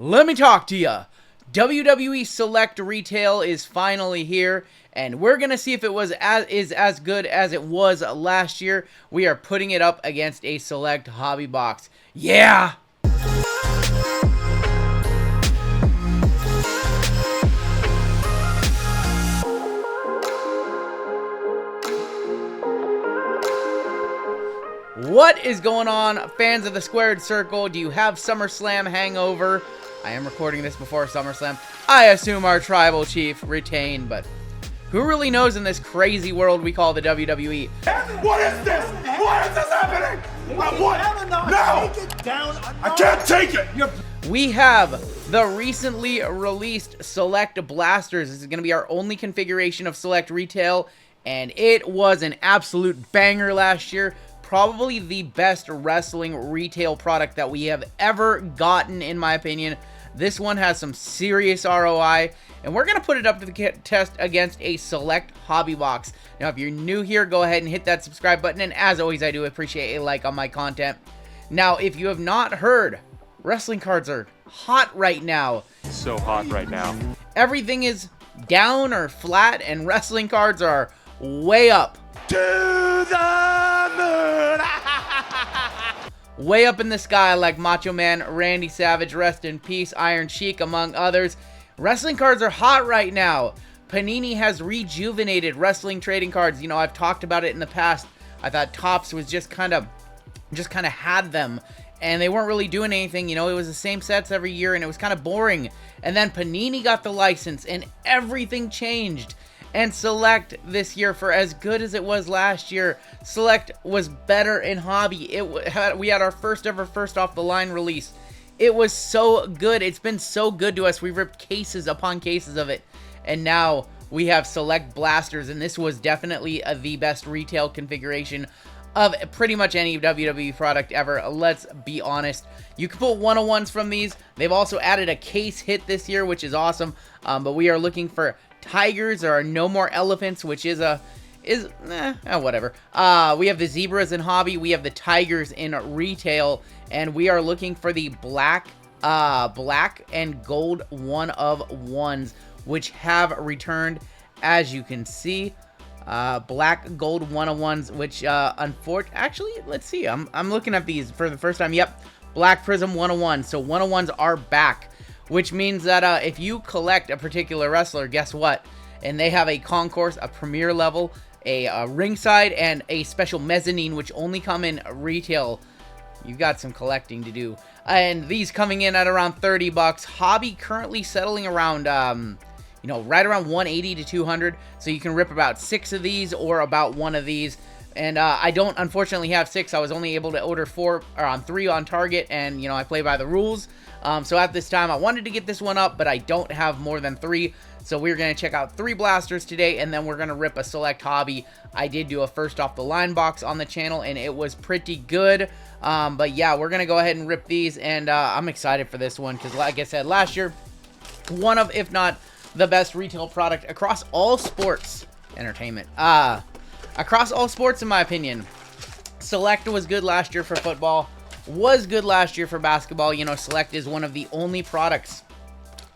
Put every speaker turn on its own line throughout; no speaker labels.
Let me talk to ya. WWE Select Retail is finally here, and we're gonna see if it is as good as it was last year. We are putting it up against a Select hobby box. Yeah! What is going on, fans of the Squared Circle? Do you have SummerSlam hangover? I am recording this before SummerSlam. I assume our tribal chief retained, but who really knows in this crazy world we call the WWE?
What is this? Why is this happening? What? No! I can't take it!
We have the recently released Select Blasters. This is going to be our only configuration of Select Retail, and it was an absolute banger last year. Probably the best wrestling retail product that we have ever gotten, in my opinion. This one has some serious ROI, and we're going to put it up to the test against a Select hobby box. Now, if you're new here, go ahead and hit that subscribe button, and as always, I do appreciate a like on my content. Now, if you have not heard, wrestling cards are hot right now.
So hot right now.
Everything is down or flat, and wrestling cards are way up.
To the moon!
Way up in the sky like Macho Man, Randy Savage, rest in peace, Iron Sheik, among others. Wrestling cards are hot right now. Panini has rejuvenated wrestling trading cards. You know, I've talked about it in the past. I thought Topps was just kind of had them, and they weren't really doing anything. You know, it was the same sets every year, and it was kind of boring. And then Panini got the license, and everything changed. And Select this year, for as good as it was last year, Select was better in hobby. We had our first ever first off the line release. It was so good. It's been so good to us. We ripped cases upon cases of it. And now we have Select Blasters, and this was definitely the best retail configuration of pretty much any WWE product ever. Let's be honest. You can pull 101s from these. They've also added a case hit this year, which is awesome. But we are looking for tigers. There are no more elephants, which is whatever. We have the zebras in hobby. We have the tigers in retail, and we are looking for the black and gold 1-of-1s, which have returned, as you can see. Black gold 1-of-1s, which actually, let's see. I'm looking at these for the first time. Yep, Black Prism 1-of-1. So 1-of-1s are back, which means that if you collect a particular wrestler, guess what? And they have a concourse, a premier level, a ringside, and a special mezzanine, which only come in retail. You've got some collecting to do. And these coming in at around 30 bucks. Hobby currently settling around, right around 180 to 200. So you can rip about 6 of these or about 1 of these. And I don't unfortunately have 6. I was only able to order 3 on Target, and I play by the rules. So at this time, I wanted to get this one up, but I don't have more than 3. So we're going to check out 3 blasters today, and then we're going to rip a Select hobby. I did do a first off the line box on the channel, and it was pretty good. But yeah, we're going to go ahead and rip these, and I'm excited for this one because, like I said, last year, one of, if not the best retail product across all sports entertainment. Across all sports, in my opinion. Select was good last year for football. Was good last year for basketball. Select is one of the only products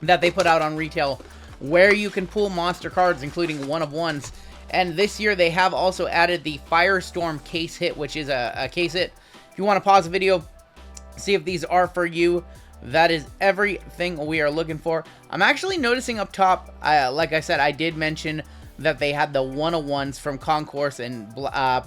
that they put out on retail where you can pull monster cards, including 1-of-1s. And this year, they have also added the Firestorm case hit, which is a case hit. If you want to pause the video, see if these are for you. That is everything we are looking for. I'm actually noticing up top, like I said, I did mention that they had the 1-of-1s from Concourse and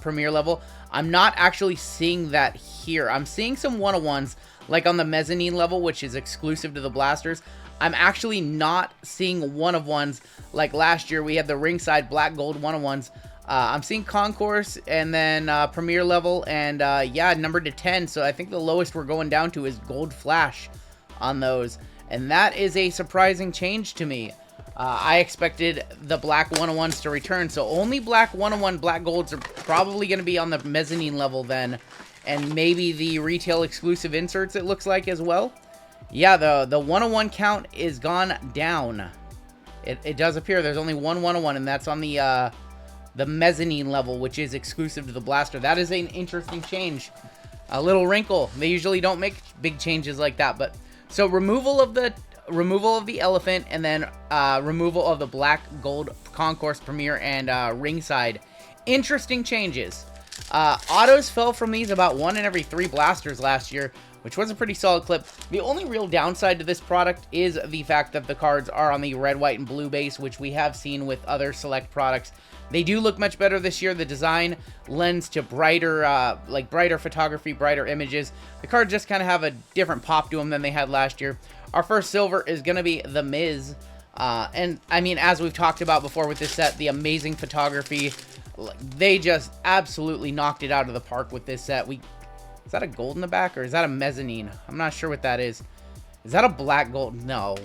Premier level. I'm not actually seeing that here. I'm seeing some 1-of-1s like on the mezzanine level, which is exclusive to the Blasters. I'm actually not seeing 1-of-1s like last year. We had the ringside black gold 1-of-1s. I'm seeing Concourse and then Premier level and yeah, numbered to 10. So I think the lowest we're going down to is Gold Flash on those. And that is a surprising change to me. I expected the black 1-of-1s to return, so only black 1-of-1 black golds are probably going to be on the mezzanine level then, and maybe the retail exclusive inserts, it looks like, as well. Yeah, the 1-of-1 count is gone down. It does appear there's only one 1-of-1, and that's on the mezzanine level, which is exclusive to the Blaster. That is an interesting change. A little wrinkle. They usually don't make big changes like that, but So removal of the elephant, and then removal of the black gold concourse premier and ringside. Interesting changes. Autos fell from these about 1 in every 3 blasters last year, which was a pretty solid clip. The only real downside to this product is the fact that the cards are on the red, white, and blue base, which we have seen with other Select products. They do look much better this year. The design lends to brighter, brighter photography, brighter images. The cards just kind of have a different pop to them than they had last year. Our first silver is going to be The Miz. And, I mean, as we've talked about before with this set, the amazing photography. They just absolutely knocked it out of the park with this set. Is that a gold in the back, or is that a mezzanine? I'm not sure what that is. Is that a black gold? No.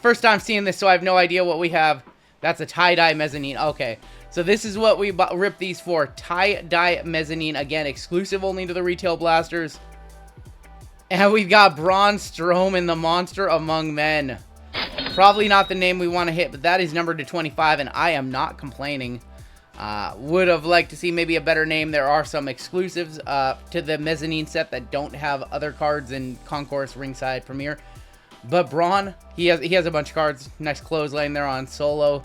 First time seeing this, so I have no idea what we have. That's a tie-dye mezzanine. Okay, so this is what we ripped these for. Tie-dye mezzanine. Again, exclusive only to the retail blasters. And we've got Braun Strowman, the Monster Among Men. Probably not the name we want to hit, but that is numbered to 25, and I am not complaining. Would have liked to see maybe a better name. There are some exclusives to the mezzanine set that don't have other cards in Concourse, Ringside, Premier. But Braun, he has a bunch of cards. Nice clothesline there on Solo.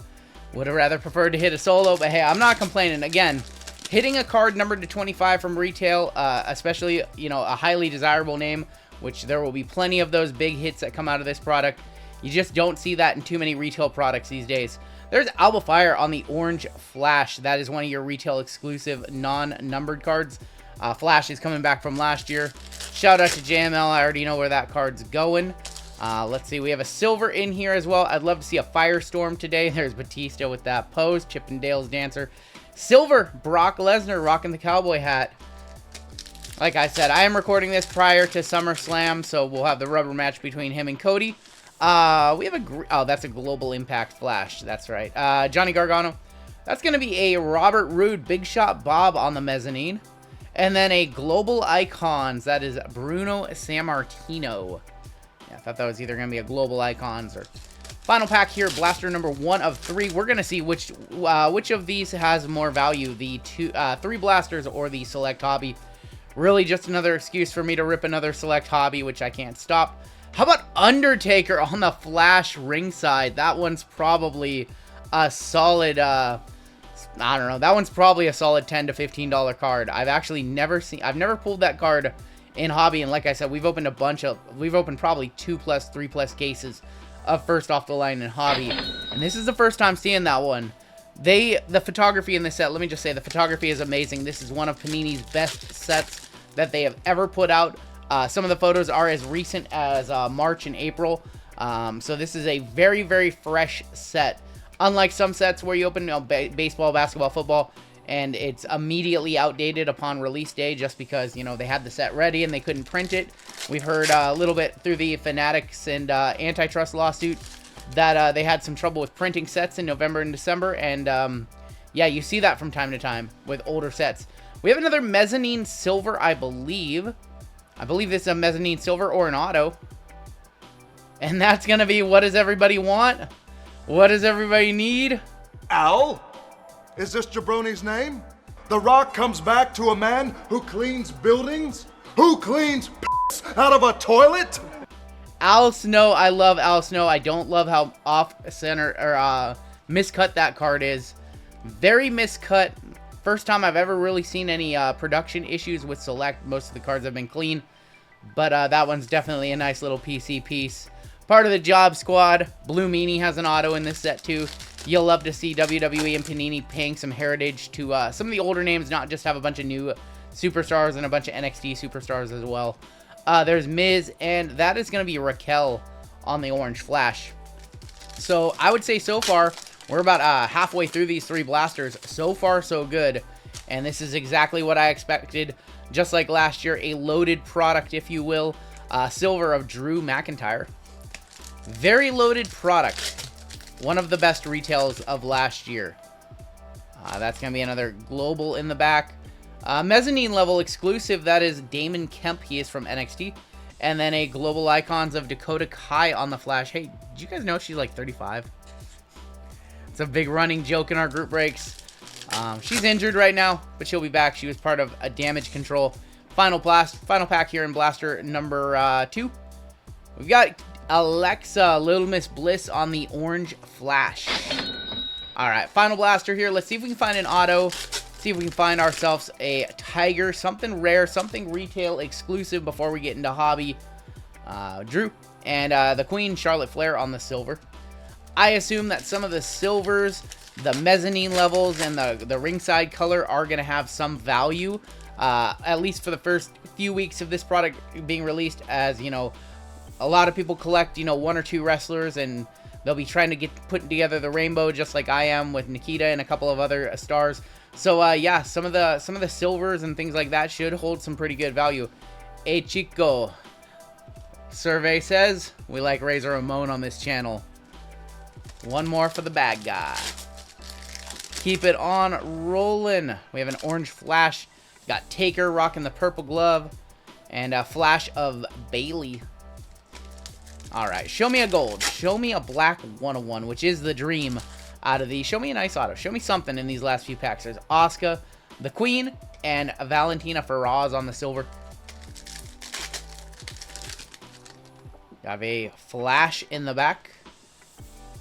Would have rather preferred to hit a Solo, but hey, I'm not complaining. Again, hitting a card numbered to 25 from retail, especially, you know, a highly desirable name, which there will be plenty of those big hits that come out of this product. You just don't see that in too many retail products these days. There's Alba Fire on the Orange Flash. That is one of your retail exclusive non-numbered cards. Flash is coming back from last year. Shout out to JML. I already know where that card's going. Let's see. We have a silver in here as well. I'd love to see a Firestorm today. There's Batista with that pose. Chippendale's Dancer. Silver, Brock Lesnar rocking the cowboy hat. Like I said, I am recording this prior to SummerSlam, so we'll have the rubber match between him and Cody. We have oh, that's a Global Impact Flash. That's right. Johnny Gargano. That's going to be a Robert Roode Big Shot Bob on the mezzanine. And then a Global Icons. That is Bruno Sammartino. Yeah, I thought that was either going to be a Global Icons or... Final pack here, blaster number 1 of 3. We're going to see which of these has more value, the 3 blasters or the Select Hobby. Really just another excuse for me to rip another Select Hobby, which I can't stop. How about Undertaker on the Flash ringside? That one's probably a solid, I don't know. That one's probably a solid $10 to $15 card. I've actually never pulled that card in Hobby. And like I said, we've opened probably 2+, 3+ cases of first off the line in Hobby. And this is the first time seeing that one. The photography in this set, let me just say, the photography is amazing. This is one of Panini's best sets that they have ever put out. Some of the photos are as recent as March and April. So this is a very, very fresh set. Unlike some sets where you open baseball, basketball, football, and it's immediately outdated upon release day just because, you know, they had the set ready and they couldn't print it. We've heard a little bit through the Fanatics and antitrust lawsuit that they had some trouble with printing sets in November and December. And yeah, you see that from time to time with older sets. We have another mezzanine silver, I believe. I believe this is a mezzanine silver or an auto. And that's going to be, what does everybody want? What does everybody need?
Al? Is this Jabroni's name? The Rock comes back to a man who cleans buildings? Who cleans piss out of a toilet?
Al Snow. I love Al Snow. I don't love how off-center or miscut that card is. Very miscut. First time I've ever really seen any production issues with Select. Most of the cards have been clean. But that one's definitely a nice little PC piece. Part of the Job Squad. Blue Meanie has an auto in this set too. You'll love to see WWE and Panini paying some heritage to some of the older names, not just have a bunch of new superstars and a bunch of NXT superstars as well. There's Miz, and that is going to be Raquel on the Orange Flash. So I would say so far, we're about halfway through these 3 blasters. So far, so good. And this is exactly what I expected. Just like last year, a loaded product, if you will. Silver of Drew McIntyre. Very loaded product. One of the best retails of last year. That's going to be another global in the back. Mezzanine level exclusive, that is Damon Kemp. He is from NXT. And then a global icons of Dakota Kai on the Flash. Hey, did you guys know she's like 35? It's a big running joke in our group breaks. She's injured right now, but she'll be back. She was part of a Damage Control. Final pack here in blaster number 2. We've got Alexa, Little Miss Bliss on the orange flash. Alright, final blaster here. Let's see if we can find an auto. See if we can find ourselves a Tiger, something rare, something retail exclusive before we get into hobby. Drew. And the Queen, Charlotte Flair on the silver. I assume that some of the silvers, the mezzanine levels, and the ringside color are going to have some value. At least for the first few weeks of this product being released, as, you know, a lot of people collect, you know, 1 or 2 wrestlers, and they'll be trying to get putting together the rainbow, just like I am with Nikita and a couple of other stars. So, yeah, some of the silvers and things like that should hold some pretty good value. Hey, Chico. Survey says we like Razor Ramon on this channel. One more for the bad guy. Keep it on rolling. We have an orange flash. Got Taker rocking the purple glove. And a flash of Bailey. Alright, show me a gold. Show me a black 101, which is the dream out of these. Show me a nice auto. Show me something in these last few packs. There's Asuka, the Queen, and Valentina Feroz on the silver. Have a flash in the back.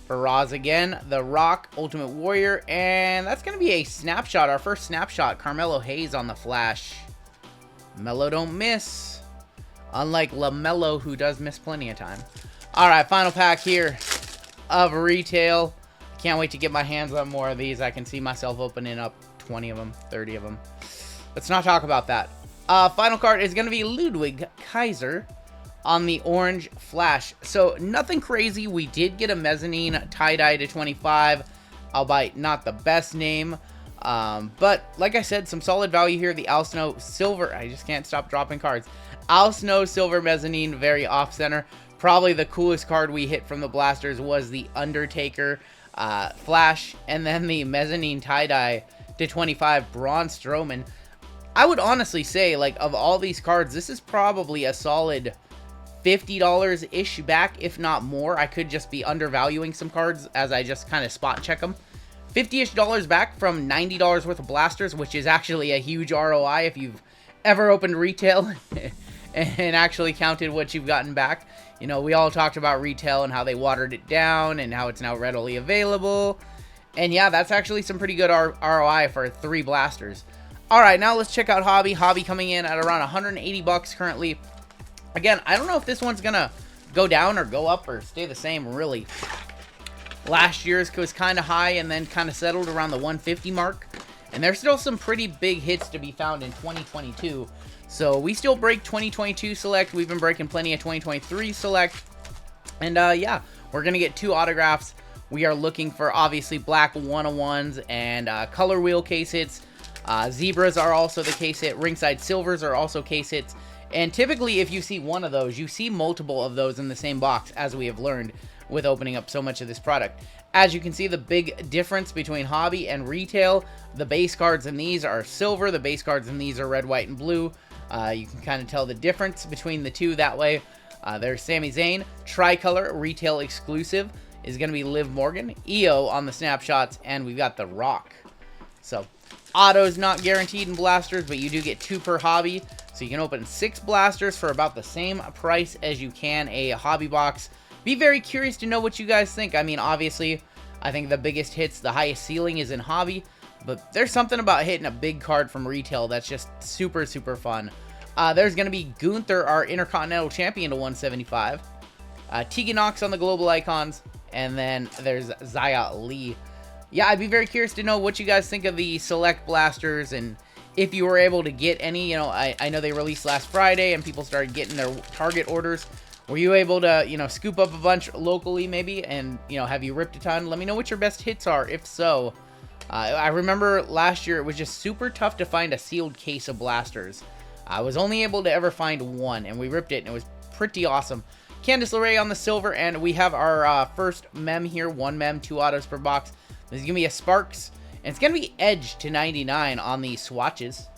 Feroz again. The Rock, Ultimate Warrior. And that's going to be a snapshot. Our first snapshot. Carmelo Hayes on the flash. Melo don't miss. Unlike LaMelo, who does miss plenty of time. Alright, final pack here of retail. Can't wait to get my hands on more of these. I can see myself opening up 20 of them, 30 of them. Let's not talk about that. Final card is going to be Ludwig Kaiser on the orange flash. So nothing crazy. We did get a mezzanine tie-dye to 25, albeit not the best name. But like I said, some solid value here. The Al Snow silver. I just can't stop dropping cards. Al Snow silver mezzanine, very off-center. Probably the coolest card we hit from the blasters was the Undertaker flash, and then the mezzanine tie-dye to 25 Braun Strowman. I would honestly say, like, of all these cards, this is probably a solid $50-ish back, if not more. I could just be undervaluing some cards as I just kind of spot check them. $50-ish back from $90 worth of blasters, which is actually a huge ROI if you've ever opened retail and actually counted what you've gotten back. You know, we all talked about retail and how they watered it down and how it's now readily available. And yeah, that's actually some pretty good ROI for 3 blasters. All right, now let's check out hobby. Hobby coming in at around 180 bucks currently. Again, I don't know if this one's gonna go down or go up or stay the same, really. Last year's was kind of high and then kind of settled around the 150 mark. And there's still some pretty big hits to be found in 2022. So we still break 2022 Select. We've been breaking plenty of 2023 Select. And yeah, we're going to get 2 autographs. We are looking for, obviously, black 101s and color wheel case hits. Zebras are also the case hit. Ringside silvers are also case hits. And typically, if you see one of those, you see multiple of those in the same box, as we have learned with opening up so much of this product. As you can see, the big difference between hobby and retail, the base cards in these are silver, the base cards in these are red, white, and blue. You can kind of tell the difference between the two that way. There's Sami Zayn. Tricolor, retail exclusive, is going to be Liv Morgan. EO on the snapshots, and we've got The Rock. So, auto's not guaranteed in blasters, but you do get 2 per hobby. So you can open 6 blasters for about the same price as you can a hobby box. Be very curious to know what you guys think. I mean, obviously, I think the biggest hits, the highest ceiling is in hobby. But there's something about hitting a big card from retail that's just super, super fun. There's going to be Gunther, our Intercontinental Champion, to 175. Tegan Nox on the Global Icons. And then there's Xia Li. Yeah, I'd be very curious to know what you guys think of the Select blasters and if you were able to get any. You know, I know they released last Friday and people started getting their Target orders. Were you able to, you know, scoop up a bunch locally maybe? And, you know, have you ripped a ton? Let me know what your best hits are, if so. I remember last year it was just super tough to find a sealed case of blasters. I was only able to ever find one, and we ripped it, and it was pretty awesome. Candice LeRae on the silver, and we have our first mem here. 1 mem, 2 autos per box. This is going to be a Sparks, and it's going to be Edge to 99 on the swatches.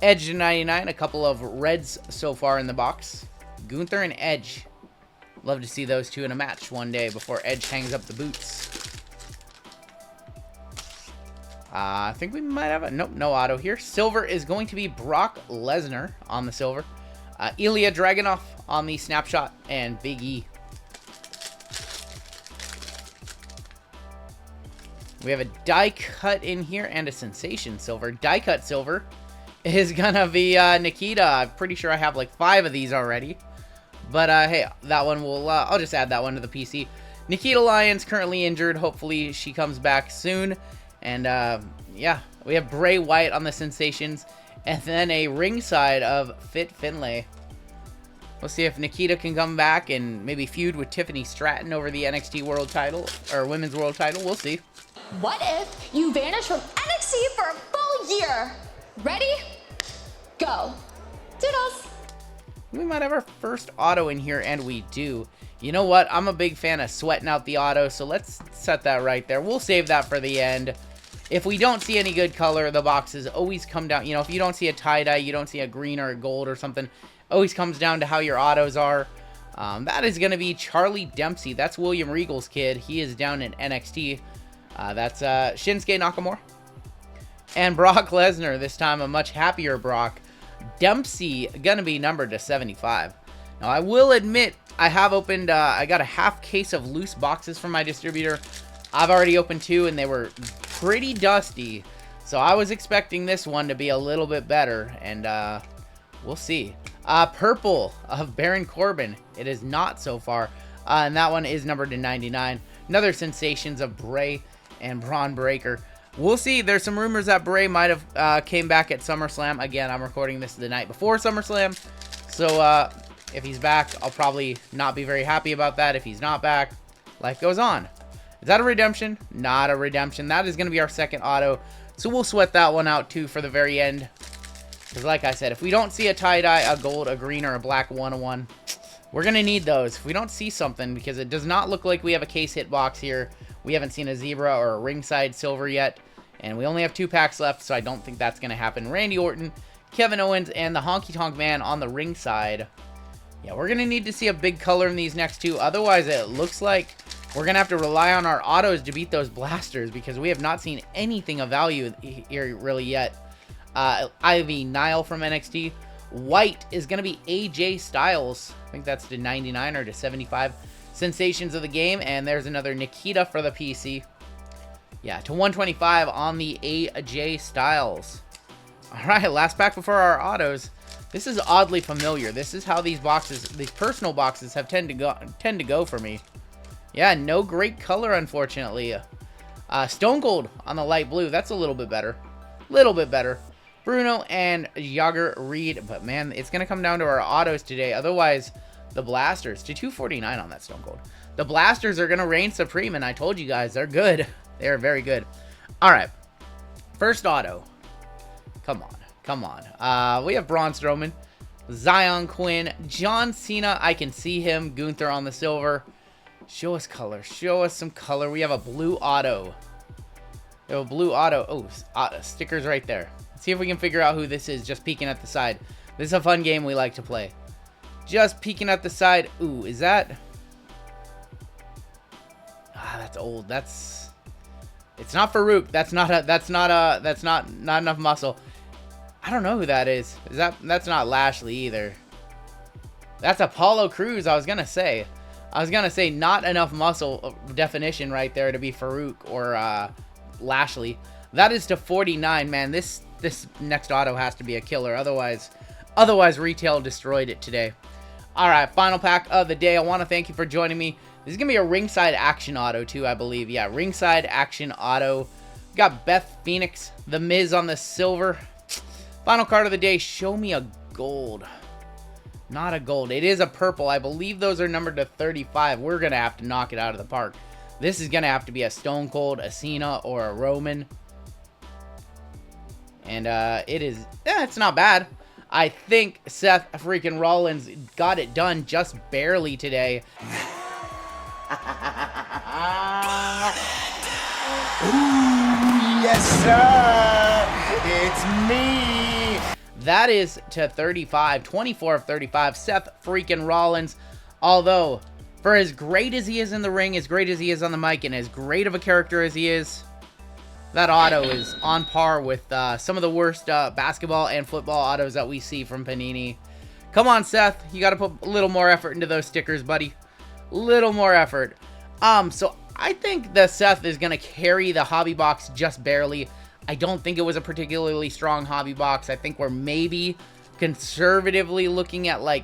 Edge to 99, a couple of reds so far in the box. Gunther and Edge. Love to see those two in a match one day before Edge hangs up the boots. I think we might have a... Nope, no auto here. Silver is going to be Brock Lesnar on the silver. Ilya Dragunov on the snapshot. And Big E. We have a die cut in here and a sensation silver. Die cut silver is gonna be Nikita. I'm pretty sure I have like 5 of these already. But hey, that one will... I'll just add that one to the PC. Nikita Lyons currently injured. Hopefully she comes back soon. And yeah, we have Bray Wyatt on the sensations. And then a ringside of Fit Finlay. We'll see if Nikita can come back and maybe feud with Tiffany Stratton over the NXT World Title. Or Women's World Title. We'll see.
What if you vanish from NXT for a full year? Ready? Go. Doodles.
We might have our first auto in here, and we do. You know what? I'm a big fan of sweating out the auto, so let's set that right there. We'll save that for the end. If we don't see any good color, the boxes always come down. You know, if you don't see a tie-dye, you don't see a green or a gold or something, always comes down to how your autos are. That is going to be Charlie Dempsey. That's William Regal's kid. He is down in NXT. That's Shinsuke Nakamura. And Brock Lesnar, this time a much happier Brock. Dempsey going to be numbered to 75. Now, I will admit, I have opened, I got a half case of loose boxes from my distributor. I've already opened 2, and they were pretty dusty. So I was expecting this one to be a little bit better, and we'll see. Purple of Baron Corbin. It is not so far. And that one is numbered to 99. Another Sensations of Bray and Braun Breaker. We'll see. There's some rumors that Bray might have came back at SummerSlam. Again, I'm recording this the night before SummerSlam. So, if he's back, I'll probably not be very happy about that. If he's not back, life goes on. Is that a redemption? Not a redemption. That is going to be our second auto. So, we'll sweat that one out, too, for the very end. Because, like I said, if we don't see a tie-dye, a gold, a green, or a black 101, we're going to need those. If we don't see something, because it does not look like we have a case hit box here. We haven't seen a zebra or a ringside silver yet. And we only have 2 packs left, so I don't think that's going to happen. Randy Orton, Kevin Owens, and the Honky Tonk Man on the ringside. Yeah, we're going to need to see a big color in these next 2. Otherwise, it looks like we're going to have to rely on our autos to beat those blasters, because we have not seen anything of value here really yet. Ivy Nile from NXT. White is going to be AJ Styles. I think that's to 99 or to 75. Sensations of the game. And there's another Nikita for the PC. Yeah, to 125 on the AJ Styles. All right, last pack before our autos. This is oddly familiar. This is how these boxes, these personal boxes, have tend to go for me. Yeah, no great color, unfortunately. Stone Cold on the light blue. That's a little bit better. Little bit better. Bruno and Jagger Reed. But, man, it's going to come down to our autos today. Otherwise, the Blasters. To 249 on that Stone Cold. The Blasters are going to reign supreme, and I told you guys, they're good. They're very good. All right. First auto. Come on. Come on. We have Braun Strowman. Zion Quinn. John Cena. I can see him. Gunther on the silver. Show us color. Show us some color. We have a blue auto. We have a blue auto. Oh, stickers right there. Let's see if we can figure out who this is. Just peeking at the side. This is a fun game we like to play. Just peeking at the side. Ooh, is that... that's old. It's not Farouk. That's not enough muscle. I don't know who that is. That's not Lashley either. That's Apollo Crews, I was gonna say. Not enough muscle definition right there to be Farouk or Lashley. That is to 49, man. This next auto has to be a killer. Otherwise retail destroyed it today. All right, final pack of the day. I want to thank you for joining me. This is going to be a ringside action auto too, I believe. Yeah, ringside action auto. Got Beth Phoenix, The Miz on the silver. Final card of the day. Show me a gold. Not a gold. It is a purple. I believe those are numbered to 35. We're going to have to knock it out of the park. This is going to have to be a Stone Cold, a Cena, or a Roman. And it is... it's not bad. I think Seth freaking Rollins got it done just barely today. Ooh, yes, sir. It's me. That is to 35. 24 of 35. Seth freaking Rollins. Although, for as great as he is in the ring, as great as he is on the mic, and as great of a character as he is, That auto is on par with some of the worst basketball and football autos that we see from Panini. Come on, Seth. You got to put a little more effort into those stickers, buddy. Little more effort. So I think that Seth is going to carry the hobby box just barely. I don't think it was a particularly strong hobby box. I think we're maybe conservatively looking at, like,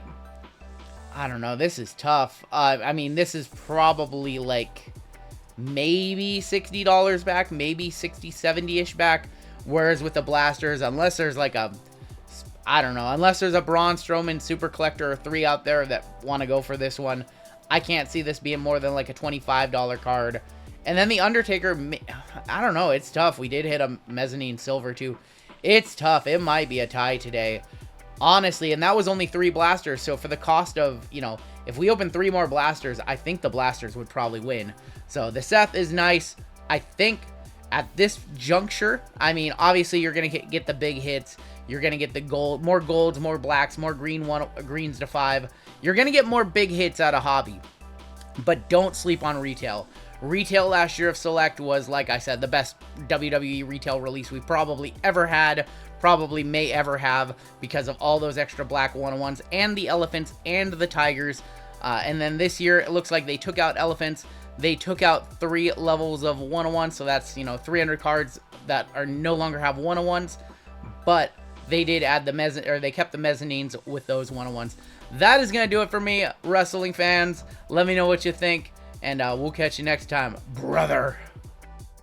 I don't know. This is tough. I mean, this is probably like maybe $60 back, maybe 60, 70-ish back. Whereas with the Blasters, unless there's like a, I don't know, unless there's a Braun Strowman Super Collector or 3 out there that want to go for this one, I can't see this being more than like a $25 card. And then the Undertaker, I don't know, it's tough. We did hit a mezzanine silver too. It's tough. It might be a tie today, honestly. And that was only 3 Blasters. So for the cost of, you know, if we open 3 more Blasters, I think the Blasters would probably win. So the Seth is nice. I think at this juncture, I mean, obviously you're going to get the big hits. You're going to get the gold, more golds, more blacks, more greens to 5. You're going to get more big hits out of hobby. But don't sleep on retail. Retail last year of Select was, like I said, the best WWE retail release we've probably ever had, probably may ever have, because of all those extra black 101s and the elephants and the tigers. And then this year, it looks like they took out elephants. They took out 3 levels of 101, so that's, you know, 300 cards that are no longer have 101s. But they did add the they kept the mezzanines with those 101s. That is going to do it for me, wrestling fans. Let me know what you think. And we'll catch you next time, brother.